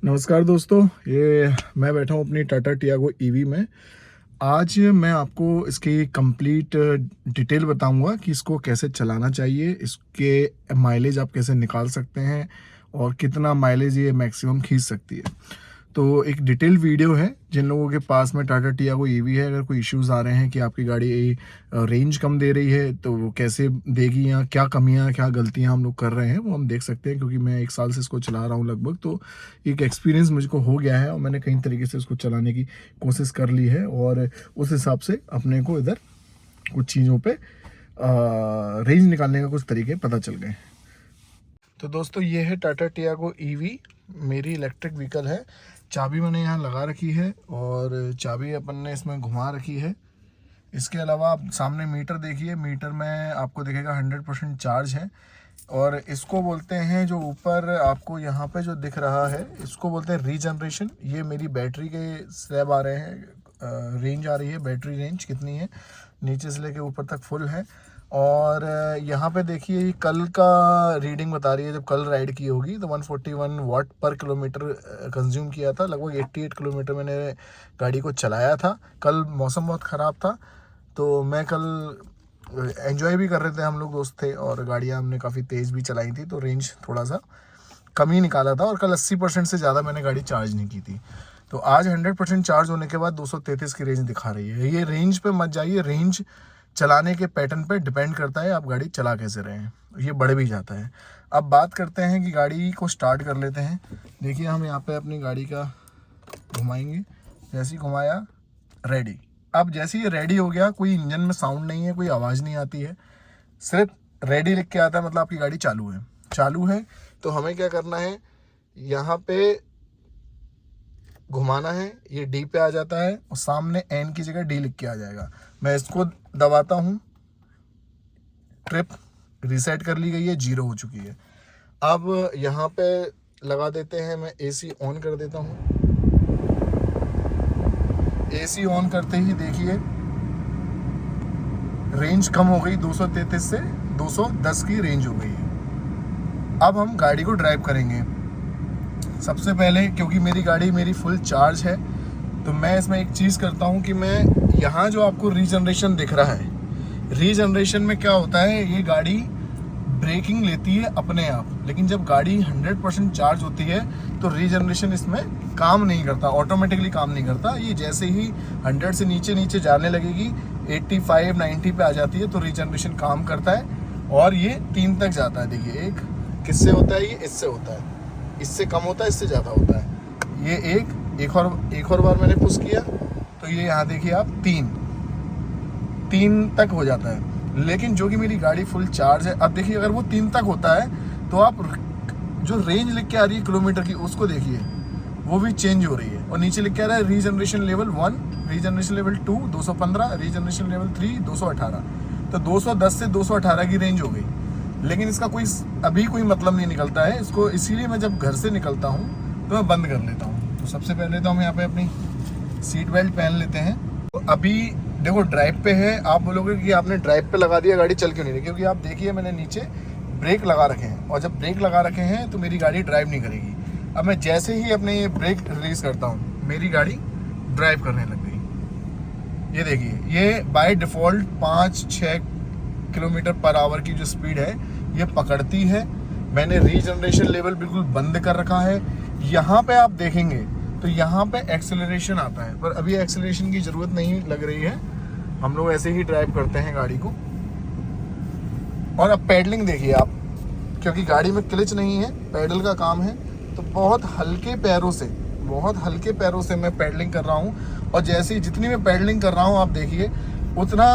नमस्कार दोस्तों, ये मैं बैठा हूँ अपनी टाटा टियागो ईवी में। आज मैं आपको इसकी कंप्लीट डिटेल बताऊंगा कि इसको कैसे चलाना चाहिए, इसके माइलेज आप कैसे निकाल सकते हैं और कितना माइलेज ये मैक्सिमम खींच सकती है। तो एक डिटेल वीडियो है। जिन लोगों के पास में टाटा टियागो ईवी है, अगर कोई इश्यूज़ आ रहे हैं कि आपकी गाड़ी रेंज कम दे रही है तो वो कैसे देगी, या क्या कमियां क्या गलतियां हम लोग कर रहे हैं वो हम देख सकते हैं। क्योंकि मैं 1 साल से इसको चला रहा हूं लगभग, तो एक एक्सपीरियंस मुझको हो गया है और मैंने कई तरीके से इसको चलाने की कोशिश कर ली है और उस हिसाब से अपने को इधर कुछ चीज़ों पे रेंज निकालने का कुछ तरीके पता चल गए। तो दोस्तों, ये है टाटा टियागो ईवी, मेरी इलेक्ट्रिक व्हीकल है। चाबी मैंने यहाँ लगा रखी है और चाबी अपन ने इसमें घुमा रखी है। इसके अलावा आप सामने मीटर देखिए, मीटर में आपको दिखेगा 100% चार्ज है। और इसको बोलते हैं, जो ऊपर आपको यहाँ पे जो दिख रहा है, इसको बोलते हैं रीजनरेशन। ये मेरी बैटरी के स्लैब आ रहे हैं, रेंज आ रही है, बैटरी रेंज कितनी है, नीचे से लेके ऊपर तक फुल है। और यहाँ पे देखिए कल का रीडिंग बता रही है। जब कल राइड की होगी तो 141 वाट पर किलोमीटर कंज्यूम किया था। लगभग 88 किलोमीटर मैंने गाड़ी को चलाया था। कल मौसम बहुत ख़राब था तो मैं कल एंजॉय भी कर रहे थे, हम लोग दोस्त थे, और गाड़ियाँ हमने काफ़ी तेज़ भी चलाई थी तो रेंज थोड़ा सा कम ही निकाला था। और कल 80% से ज़्यादा मैंने गाड़ी चार्ज नहीं की थी। तो आज 100% चार्ज होने के बाद 233 की रेंज दिखा रही है। ये रेंज पे मत जाइए, रेंज चलाने के पैटर्न पे डिपेंड करता है आप गाड़ी चला कैसे रहे हैं, ये बढ़ भी जाता है। अब बात करते हैं कि गाड़ी को स्टार्ट कर लेते हैं। देखिए हम यहाँ पे अपनी गाड़ी का घुमाएंगे, जैसे ही घुमाया रेडी। अब जैसे ही रेडी हो गया, कोई इंजन में साउंड नहीं है, कोई आवाज़ नहीं आती है, सिर्फ रेडी लिख के आता है, मतलब आपकी गाड़ी चालू है। चालू है तो हमें क्या करना है, यहाँ पे घुमाना है, ये डी पे आ जाता है और सामने एन की जगह डी लिख के आ जाएगा। मैं इसको दबाता हूँ, ट्रिप रीसेट कर ली गई है, 0 हो चुकी है। अब यहाँ पे लगा देते हैं, मैं एसी ऑन कर देता हूँ। एसी ऑन करते ही देखिए रेंज कम हो गई, 233 से 210 की रेंज हो गई है। अब हम गाड़ी को ड्राइव करेंगे। सबसे पहले, क्योंकि मेरी गाड़ी मेरी फुल चार्ज है, तो मैं इसमें एक चीज़ करता हूँ कि मैं यहाँ जो आपको रीजनरेशन दिख रहा है, रीजनरेशन में क्या होता है, ये गाड़ी ब्रेकिंग लेती है अपने आप। लेकिन जब गाड़ी 100% चार्ज होती है तो रीजनरेशन इसमें काम नहीं करता, ऑटोमेटिकली काम नहीं करता। ये जैसे ही 100 से नीचे नीचे जाने लगेगी, 85 90 पे आ जाती है तो रीजनरेशन काम करता है और ये 3 तक जाता है। देखिए, एक किससे होता है, ये इससे होता है, इससे कम होता है, इससे ज़्यादा होता है। ये एक और बार मैंने पुश किया तो ये यहाँ देखिए आप 3 तक हो जाता है। लेकिन जो कि मेरी गाड़ी फुल चार्ज है, अब देखिए अगर वो 3 तक होता है तो आप जो रेंज लिख के आ रही है किलोमीटर की, उसको देखिए, वो भी चेंज हो रही है। और नीचे लिख के आ रहा है regeneration level 1, regeneration level 2 215, regeneration level 3 218। तो 210 से 218 की रेंज हो गई। लेकिन इसका अभी कोई मतलब नहीं निकलता है इसको, इसीलिए मैं जब घर से निकलता हूँ तो मैं बंद कर लेता हूँ। तो सबसे पहले तो हम यहाँ पे अपनी सीट बेल्ट पहन लेते हैं। तो अभी देखो ड्राइव पे है, आप बोलोगे कि आपने ड्राइव पे लगा दिया, गाड़ी चल क्यों नहीं रही, क्योंकि आप देखिए मैंने नीचे ब्रेक लगा रखे हैं, और जब ब्रेक लगा रखे हैं तो मेरी गाड़ी ड्राइव नहीं करेगी। अब मैं जैसे ही अपने ये ब्रेक रिलीज करता हूँ, मेरी गाड़ी ड्राइव करने लग गई। ये देखिए, ये by default 5-6 kilometre per hour की जो स्पीड है ये पकड़ती है। मैंने रीजनरेशन लेवल बिल्कुल बंद कर रखा है। यहाँ पे आप देखेंगे तो यहाँ पे एक्सेलरेशन आता है, पर अभी एक्सेलरेशन की ज़रूरत नहीं लग रही है, हम लोग ऐसे ही ड्राइव करते हैं गाड़ी को। और अब पैडलिंग देखिए आप, क्योंकि गाड़ी में क्लच नहीं है, पैडल का काम है, तो बहुत हल्के पैरों से मैं पैडलिंग कर रहा हूँ। और जैसे जितनी मैं पैडलिंग कर रहा हूँ आप देखिए उतना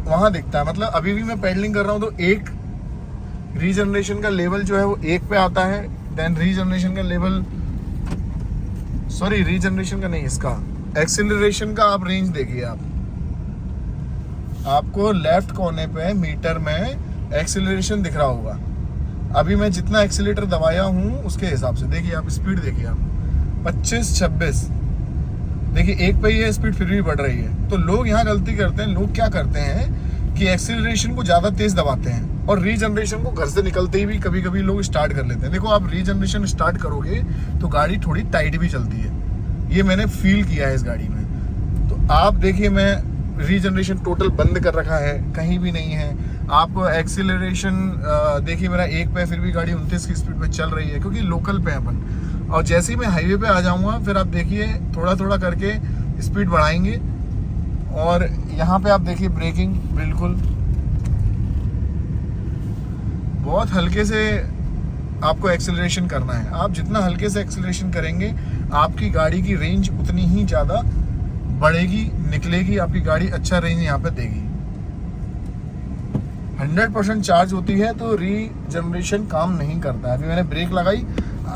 वहाँ दिखता है। मतलब अभी भी मैं पैडलिंग कर रहा हूँ तो एक रीजनरेशन का लेवल जो है वो 1 पे आता है। देन रीजनरेशन का लेवल, सॉरी रीजनरेशन का नहीं, इसका एक्सीलरेशन का आप रेंज देखिए। आपको लेफ्ट कोने पे मीटर में एक्सीलरेशन दिख रहा होगा। अभी मैं जितना एक्सीलेटर दबाया हूँ उसके हिसाब से देखिए आप, स्पीड देखिए आप, 25-26। देखिए 1 पे ये स्पीड फिर भी बढ़ रही है। तो लोग यहाँ गलती करते हैं, लोग क्या करते हैं कि एक्सीलरेशन को ज़्यादा तेज़ दबाते हैं और रीजनरेशन को घर से निकलते ही भी कभी कभी लोग स्टार्ट कर लेते हैं। देखो आप रीजनरेशन स्टार्ट करोगे तो गाड़ी थोड़ी टाइट भी चलती है, ये मैंने फील किया है इस गाड़ी में। तो आप देखिए मैं रीजनरेशन टोटल बंद कर रखा है, कहीं भी नहीं है। आप एक्सीलरेशन देखिए मेरा 1 पे, फिर भी गाड़ी 29 की स्पीड पे चल रही है क्योंकि लोकल पे अपन। और जैसे ही मैं हाईवे पे आ जाऊंगा फिर आप देखिए थोड़ा थोड़ा करके स्पीड बढ़ाएंगे। और यहाँ पे आप देखिए ब्रेकिंग बिल्कुल बहुत हल्के से आपको एक्सेलरेशन करना है। आप जितना हल्के से एक्सेलरेशन करेंगे आपकी गाड़ी की रेंज उतनी ही ज़्यादा बढ़ेगी, निकलेगी, आपकी गाड़ी अच्छा रेंज यहाँ पे देगी। 100% चार्ज होती है तो रीजनरेशन काम नहीं करता है। अभी मैंने ब्रेक लगाई,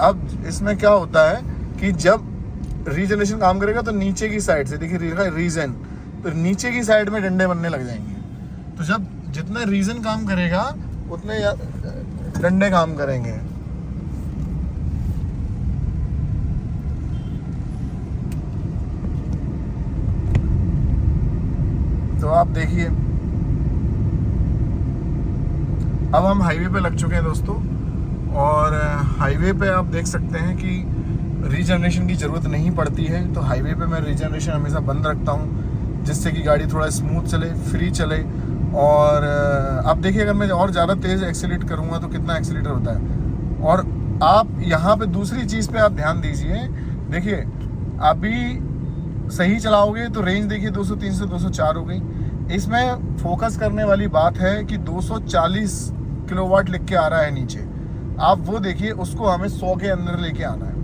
अब इसमें क्या होता है कि जब रीजनरेशन काम करेगा तो नीचे की साइड से देखिए रीजन, तो नीचे की साइड में डंडे बनने लग जाएंगे। तो जब जितना रीजन काम करेगा उतने डंडे काम करेंगे। तो आप देखिए अब हम हाईवे पे लग चुके हैं दोस्तों, और हाईवे पे आप देख सकते हैं कि रीजनरेशन की ज़रूरत नहीं पड़ती है। तो हाईवे पे मैं रीजनरेशन हमेशा बंद रखता हूँ जिससे कि गाड़ी थोड़ा स्मूथ चले, फ्री चले। और अब देखिए अगर मैं और ज़्यादा तेज़ एक्सीलेट करूँगा तो कितना एक्सीलेटर होता है। और आप यहाँ पे दूसरी चीज़ पे आप ध्यान दीजिए, देखिए अभी सही चलाओगे तो रेंज देखिए 200, 300, 204 हो गई। इसमें फोकस करने वाली बात है कि 240 किलोवाट लिख के आ रहा है नीचे, आप वो देखिए, उसको हमें 100 के अंदर लेके आना है।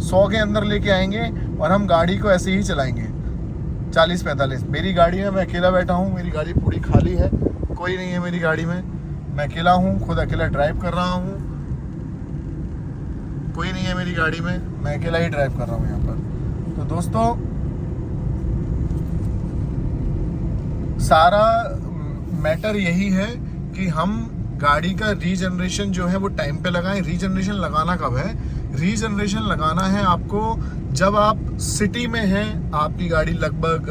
100 के अंदर लेके आएंगे और हम गाड़ी को ऐसे ही चलाएंगे 40-45। मेरी गाड़ी में मैं अकेला बैठा हूँ, मेरी गाड़ी पूरी खाली है, कोई नहीं है मेरी गाड़ी में, मैं अकेला हूँ, खुद अकेला ड्राइव कर रहा हूँ, कोई नहीं है मेरी गाड़ी में, मैं अकेला ही ड्राइव कर रहा हूँ यहाँ पर। तो दोस्तों सारा मैटर यही है कि हम गाड़ी का रीजनरेशन जो है वो टाइम पे लगाएं। रीजनरेशन लगाना कब है? रीजनरेशन लगाना है आपको जब आप सिटी में हैं, आपकी गाड़ी लगभग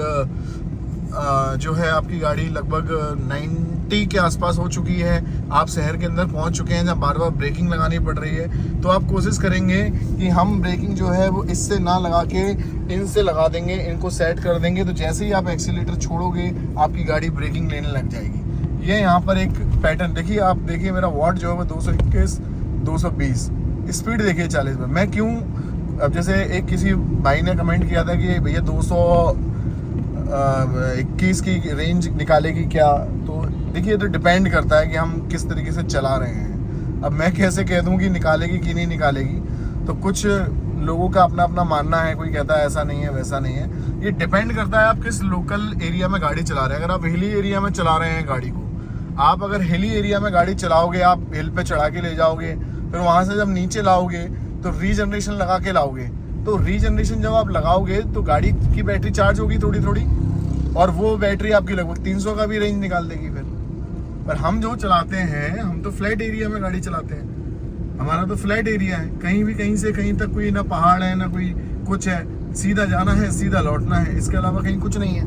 जो है आपकी गाड़ी लगभग 90 के आसपास हो चुकी है, आप शहर के अंदर पहुंच चुके हैं, जब बार बार ब्रेकिंग लगानी पड़ रही है, तो आप कोशिश करेंगे कि हम ब्रेकिंग जो है वो इससे ना लगा के इनसे लगा देंगे, इनको सेट कर देंगे। तो जैसे ही आप एक्सीलेटर छोड़ोगे आपकी गाड़ी ब्रेकिंग लेने लग जाएगी। ये यहाँ पर एक पैटर्न देखिए, आप देखिए मेरा वॉट जो है वो 221, 220, स्पीड देखिए 40 में। मैं क्यों, अब जैसे एक किसी भाई ने कमेंट किया था कि भैया 221 की रेंज निकालेगी क्या, तो देखिए तो डिपेंड करता है कि हम किस तरीके से चला रहे हैं। अब मैं कैसे कह दूं कि निकालेगी कि नहीं निकालेगी, तो कुछ लोगों का अपना अपना मानना है, कोई कहता है ऐसा नहीं है वैसा नहीं है। ये डिपेंड करता है आप किस लोकल एरिया में गाड़ी चला रहे हैं। अगर आप हिली एरिया में चला रहे हैं गाड़ी को, आप अगर हिली एरिया में गाड़ी चलाओगे, आप हिल पे चढ़ा के ले जाओगे, फिर वहाँ से जब नीचे लाओगे तो रीजनरेशन लगा के लाओगे, तो रीजनरेशन जब आप लगाओगे तो गाड़ी की बैटरी चार्ज होगी थोड़ी थोड़ी, और वो बैटरी आपकी लगभग 300 का भी रेंज निकाल देगी फिर। पर हम जो चलाते हैं, हम तो फ्लैट एरिया में गाड़ी चलाते हैं, हमारा तो फ्लैट एरिया है, कहीं भी कहीं से कहीं तक कोई ना पहाड़ है ना कोई कुछ है, सीधा जाना है सीधा लौटना है, इसके अलावा कहीं कुछ नहीं है।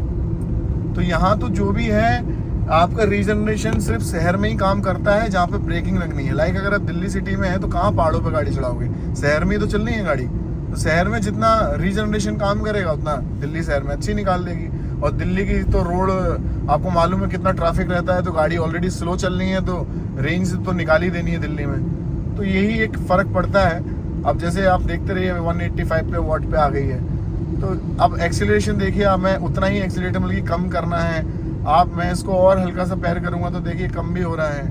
तो यहाँ तो जो भी है आपका रीजनरेशन सिर्फ शहर में ही काम करता है जहाँ पे ब्रेकिंग लगनी है। लाइक अगर आप दिल्ली सिटी में है तो कहाँ पहाड़ों पे गाड़ी चलाओगे, शहर में ही तो चलनी है गाड़ी। तो शहर में जितना रीजनरेशन काम करेगा उतना दिल्ली शहर में अच्छी निकाल देगी। और दिल्ली की तो रोड आपको मालूम है कितना ट्रैफिक रहता है, तो गाड़ी ऑलरेडी स्लो चलनी है तो रेंज तो निकाल ही देनी है दिल्ली में। तो यही एक फ़र्क पड़ता है। अब जैसे आप देखते रहिए 185 पे वॉट पे आ गई है, तो अब एक्सीलरेशन देखिए, अब मैं उतना ही एक्सीलरेटर मतलब कि कम करना है। आप मैं इसको और हल्का सा पैर करूंगा तो देखिए कम भी हो रहा है।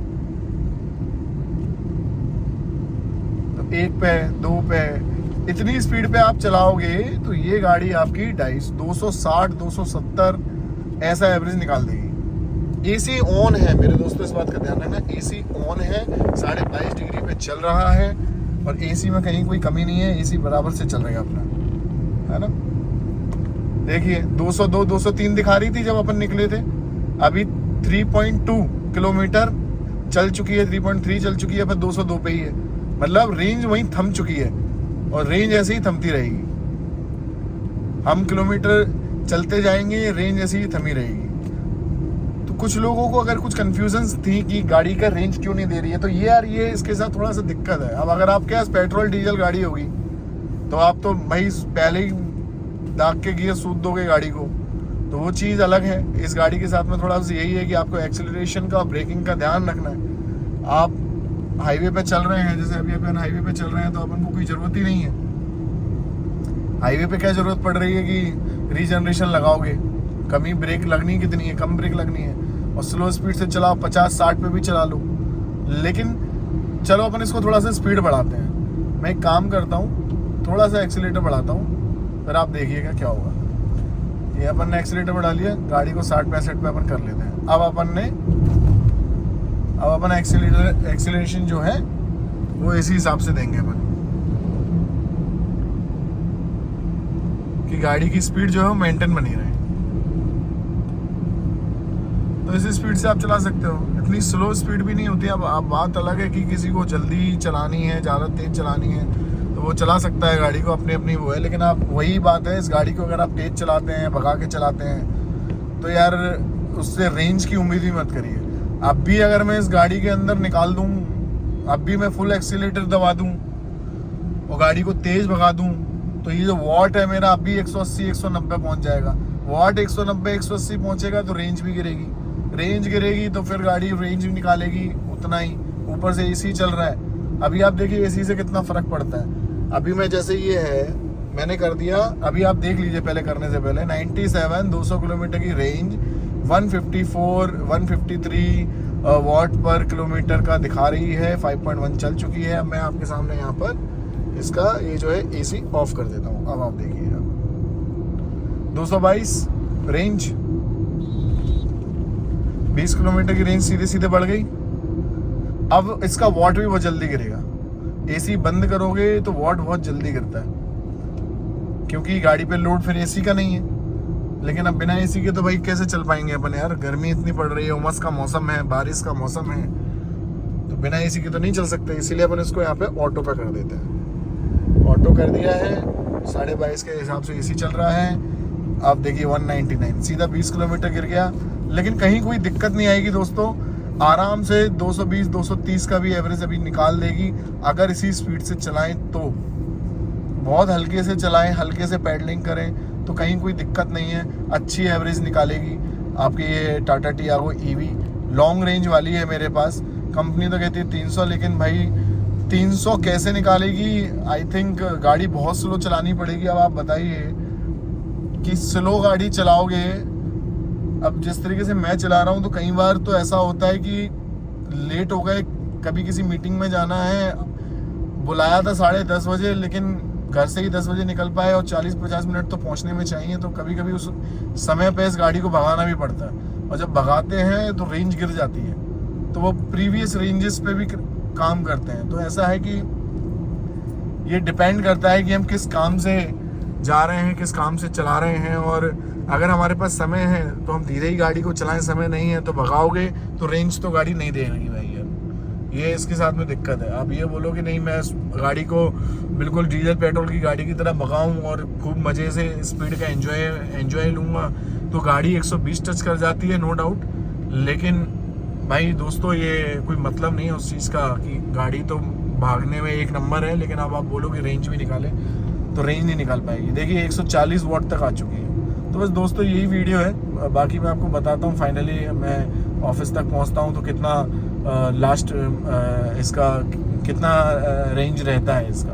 तो 1 पे 2 पे इतनी स्पीड पे आप चलाओगे तो ये गाड़ी आपकी 260, 270 ऐसा एवरेज निकाल देगी। एसी ऑन है मेरे दोस्तों, इस बात का ध्यान रखना, एसी ऑन है, 22.5 डिग्री पे चल रहा है, और एसी में कहीं कोई कमी नहीं है, एसी बराबर से चल रहेगा अपना, है ना। देखिए 202, 203 दिखा रही थी जब अपन निकले थे, अभी 3.2 किलोमीटर चल चुकी है, 3.3 चल चुकी है, पर 202 पे ही है। मतलब रेंज वहीं थम चुकी है और रेंज ऐसे ही थमती रहेगी। हम किलोमीटर चलते जाएंगे, रेंज ऐसे ही थमी रहेगी। तो कुछ लोगों को अगर कुछ कन्फ्यूजन्स थी कि गाड़ी का रेंज क्यों नहीं दे रही है, तो ये यार ये इसके साथ थोड़ा सा दिक्कत है। अब अगर आपके पास पेट्रोल डीजल गाड़ी होगी तो आप तो भाई पहले ही दाग के गियर सूद दोगे गाड़ी को, तो वो चीज़ अलग है। इस गाड़ी के साथ में थोड़ा सा यही है कि आपको एक्सेलरेशन का, ब्रेकिंग का ध्यान रखना है। आप हाईवे पे चल रहे हैं, जैसे अभी अपन हाईवे पे चल रहे हैं, तो अपन को कोई ज़रूरत ही नहीं है। हाईवे पे क्या ज़रूरत पड़ रही है कि रीजनरेशन लगाओगे, कमी ब्रेक लगनी कितनी है, कम ब्रेक लगनी है, और स्लो स्पीड से चलाओ, 50-60 पे भी चला लो। लेकिन चलो अपन इसको थोड़ा सा स्पीड बढ़ाते हैं। मैं एक काम करता हूँ, थोड़ा सा एक्सीलेटर बढ़ाता हूँ, फिर आप देखिएगा क्या होगा। ये अपन ने एक्सीलेटर बढ़ा लिया, गाड़ी को 60-65 पे अपन कर लेते हैं। अब अपन एक्सीलरेशन जो है वो इसी हिसाब से देंगे अपन कि गाड़ी की स्पीड जो है वो मेंटेन बनी रहे। तो इसी स्पीड से आप चला सकते हो, इतनी स्लो स्पीड भी नहीं होती। अब बात अलग है कि किसी को जल्दी चलानी है, ज़्यादा तेज़ चलानी है, तो वो चला सकता है, गाड़ी को अपनी अपनी वो है। लेकिन आप वही बात है, इस गाड़ी को अगर आप तेज़ चलाते हैं, भगा के चलाते हैं, तो यार उससे रेंज की उम्मीद ही मत करिए। अब भी अगर मैं इस गाड़ी के अंदर निकाल दूँ, अब भी मैं फुल एक्सीलेटर दबा दूँ और गाड़ी को तेज़ भगा दूँ, तो ये जो वॉट है मेरा अभी 180-190 पहुँच जाएगा। वॉट 190-180 पहुँचेगा तो रेंज भी गिरेगी, रेंज गिरेगी तो फिर गाड़ी रेंज भी निकालेगी उतना ही। ऊपर से एसी चल रहा है, अभी आप देखिए एसी से कितना फ़र्क पड़ता है। अभी मैं जैसे ये है मैंने कर दिया, अभी आप देख लीजिए पहले करने से पहले 97 200 किलोमीटर की रेंज 153 वॉट पर किलोमीटर का दिखा रही है, 5.1 चल चुकी है। अब मैं आपके सामने यहाँ पर इसका ये जो है एसी ऑफ कर देता हूँ। अब आप देखिएगा 222 रेंज, 20 किलोमीटर की रेंज सीधे सीधे बढ़ गई। अब इसका वॉट भी बहुत जल्दी गिरेगा। एसी बंद करोगे तो वॉट बहुत जल्दी गिरता है, क्योंकि गाड़ी पे लोड फिर एसी का नहीं है। लेकिन अब बिना एसी के तो भाई कैसे चल पाएंगे अपन यार, गर्मी इतनी पड़ रही है, उमस का मौसम है, बारिश का मौसम है, तो बिना एसी के तो नहीं चल सकते। इसीलिए अपन इसको यहाँ पे ऑटो पे कर देते हैं। ऑटो कर दिया है, 22.5 के हिसाब से एसी चल रहा है। आप देखिए 199 सीधा 20 किलोमीटर गिर गया। लेकिन कहीं कोई दिक्कत नहीं आएगी दोस्तों, आराम से 220-230 का भी एवरेज अभी निकाल देगी अगर इसी स्पीड से चलाएं तो। बहुत हल्के से चलाएं, हल्के से पैडलिंग करें तो कहीं कोई दिक्कत नहीं है, अच्छी एवरेज निकालेगी आपकी ये Tata Tiago EV. Long range वाली है मेरे पास, कंपनी तो कहती है 300, लेकिन भाई 300 कैसे निकालेगी। आई थिंक गाड़ी बहुत स्लो चलानी पड़ेगी। अब आप बताइए कि स्लो गाड़ी चलाओगे, अब जिस तरीके से मैं चला रहा हूँ तो कई बार तो ऐसा होता है कि लेट हो गए, कभी किसी मीटिंग में जाना है, बुलाया था 10:30 बजे, लेकिन घर से ही 10 बजे निकल पाए और 40-50 मिनट तो पहुँचने में चाहिए, तो कभी कभी उस समय पे इस गाड़ी को भगाना भी पड़ता है। और जब भगाते हैं तो रेंज गिर जाती है, तो वो प्रीवियस रेंजेस पे भी काम करते हैं। तो ऐसा है कि ये डिपेंड करता है कि हम किस काम से जा रहे हैं, किस काम से चला रहे हैं। और अगर हमारे पास समय है तो हम धीरे ही गाड़ी को चलाएं, समय नहीं है तो भगाओगे तो रेंज तो गाड़ी नहीं देगी भाई यार, ये इसके साथ में दिक्कत है। आप ये बोलो कि नहीं मैं गाड़ी को बिल्कुल डीजल पेट्रोल की गाड़ी की तरह भगाऊं और खूब मज़े से स्पीड का एंजॉय लूँगा, तो गाड़ी 120 टच कर जाती है नो डाउट। लेकिन भाई दोस्तों ये कोई मतलब नहीं है उस चीज़ का कि गाड़ी तो भागने में एक नंबर है, लेकिन अब आप बोलो कि रेंज भी निकाले तो रेंज नहीं निकाल पाएगी। देखिए 140 वॉट तक आ चुकी है। तो बस दोस्तों यही वीडियो है, बाकी मैं आपको बताता हूँ फाइनली मैं ऑफिस तक पहुँचता हूँ तो कितना लास्ट इसका कितना रेंज रहता है इसका।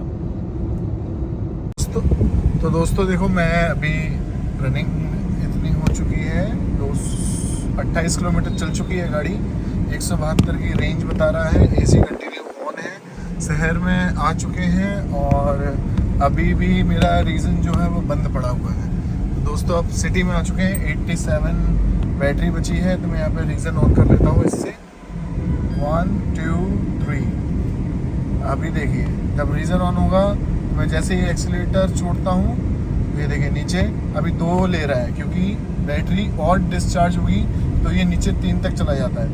तो दोस्तों देखो मैं अभी रनिंग इतनी हो चुकी है, 28 किलोमीटर चल चुकी है गाड़ी, 172 की रेंज बता रहा है, एसी कंटिन्यू ऑन है, शहर में आ चुके हैं और अभी भी मेरा रीज़न जो है वो बंद पड़ा हुआ है। तो दोस्तों अब सिटी में आ चुके हैं, 87 बैटरी बची है, तो मैं यहाँ पे रीज़न ऑन कर लेता हूँ इससे 1 2 3। अभी देखिए जब रीज़न ऑन होगा तो मैं जैसे ही एक्सीलेटर छोड़ता हूँ, ये देखिए नीचे अभी 2 ले रहा है, क्योंकि बैटरी और डिस्चार्ज हुई तो ये नीचे 3 तक चला जाता है,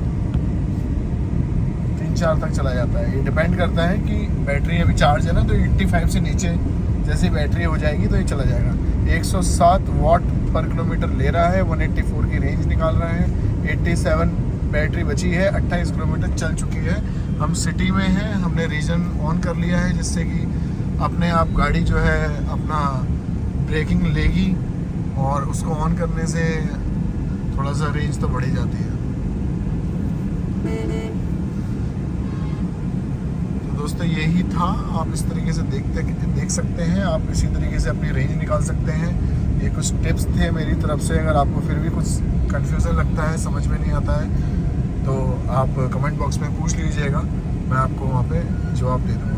3-4 तक चला जाता है। ये डिपेंड करता है कि बैटरी अभी चार्ज है ना, तो 85 से नीचे जैसे बैटरी हो जाएगी तो ये चला जाएगा। 107 वॉट पर किलोमीटर ले रहा है, 184 की रेंज निकाल रहा है, 87 बैटरी बची है, 28 किलोमीटर चल चुकी है। हम सिटी में हैं, हमने रीजन ऑन कर लिया है जिससे कि अपने आप गाड़ी जो है अपना ब्रेकिंग लेगी और उसको ऑन करने से थोड़ा सा रेंज तो बढ़ ही जाती है। तो दोस्तों यही था, आप इस तरीके से देख सकते हैं, आप इसी तरीके से अपनी रेंज निकाल सकते हैं। ये कुछ टिप्स थे मेरी तरफ से। अगर आपको फिर भी कुछ कन्फ्यूज़न लगता है, समझ में नहीं आता है, तो आप कमेंट बॉक्स में पूछ लीजिएगा, मैं आपको वहाँ पे जवाब दे दूँगा।